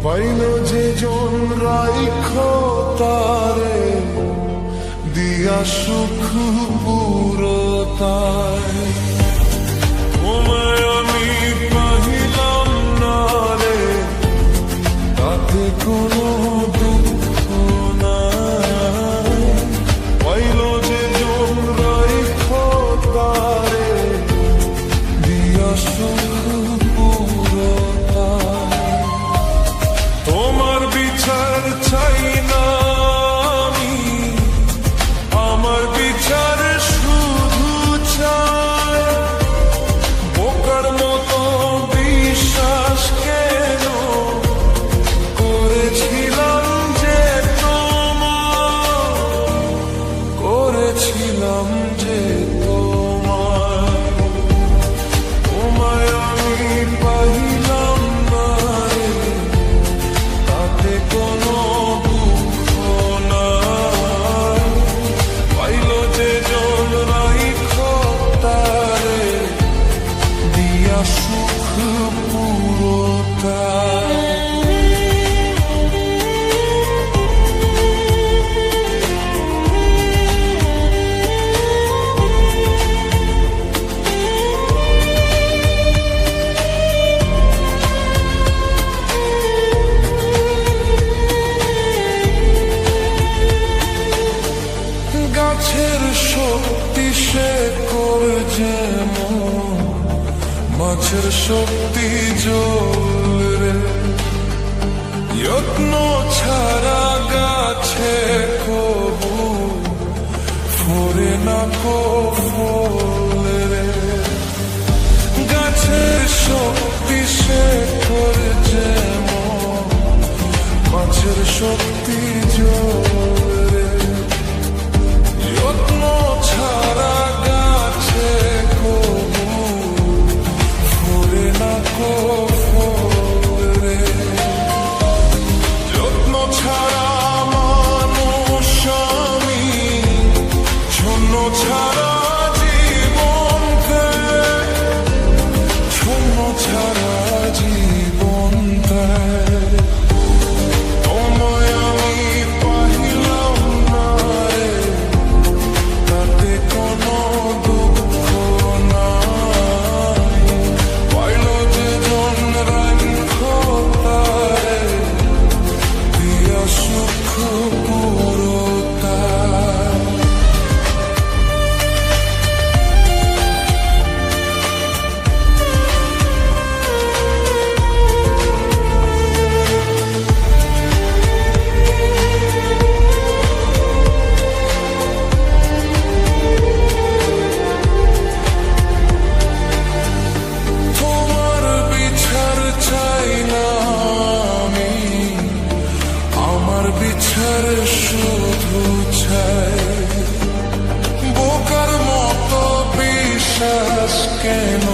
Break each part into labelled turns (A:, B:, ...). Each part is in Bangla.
A: পাইল যে জন রাইখো তারে দিয়া সুখ পুরতায় তোমায় আমি পাহিলাম না রে তাতে কোনো দুঃখ নাই পাইল যে জন রাইখো তারে দিয়া সুখ পুরতায় তোমার বিচার চাই না আমি আমার বিচার শুধু চাই বোকার মতো বিশ্বাস কেন করেছিলাম যে করেছিলাম যে তোমায় আমি পাইলাম না রে তাতে কোনো দুঃখ নাই পাইল যে জন রাইখো তারে দিয়া সুখ পুরতায় গাছের শক্তি সে করে যেমন মাছের শক্তি জল রে যত্ন ছাড়া গাছে কবু ফোরে না কো ফল রে গাছের শক্তি সে করে যেমন মাছের শক্তি জল রে যত্ন ছাড়া গাছে কবু ফোরে না কো ফল রে যত্ন ছাড়া মানুষ আমি শূন্য ছাড়া জীবন শূন্য ছাড়া জীবন তোমায় আমি পাইলাম না রে তাতে কোনো দুঃখ নাই পাইল যে জন রাইখো তারে দিয়া সুখ পুরতায় তোমার বিচার চাই না আমি আমার বিচার শুধু চাই বোকার মতো বিশ্বাস কেন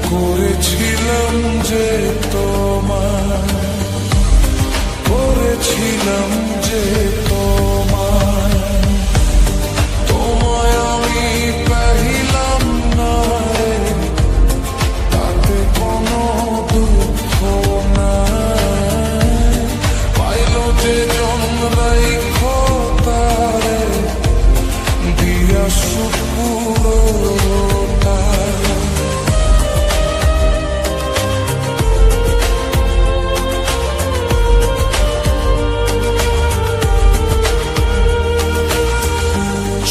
A: করেছিলাম যে করেছিলাম যে তোমায় আমি পাইলাম না রে তাতে কোনো দুঃখ নাই পাইল যে জন রাইখো তারে দিয়া সুখ পুরতায়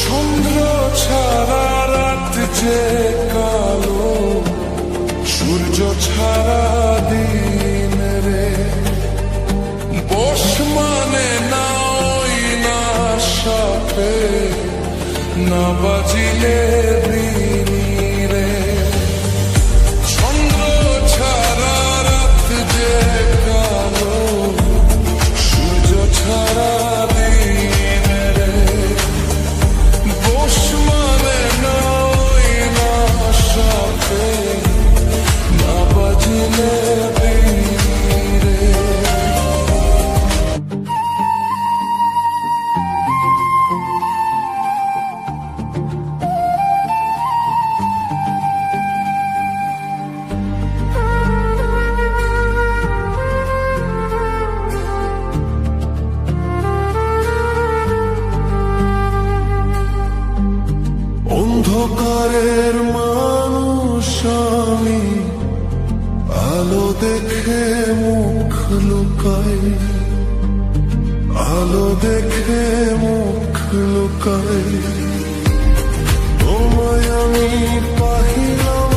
A: চন্দ্র ছাড়া রাত যে কালো সূর্য ছাড়া দিন রে বস মানে না ওই না সাপে না বাজিলে দিনি রে চন্দ্র ছাড়া রাত যে কালো সূর্য ছাড়া দিন রে বস মানে না ওই না সাপে না বাজিলে দিনি রে ঘরের মানুষ আমি, আলো দেখে মুখ লুকাই, আলো দেখে মুখ লুকাই। তোমায় আমি পাহিলাম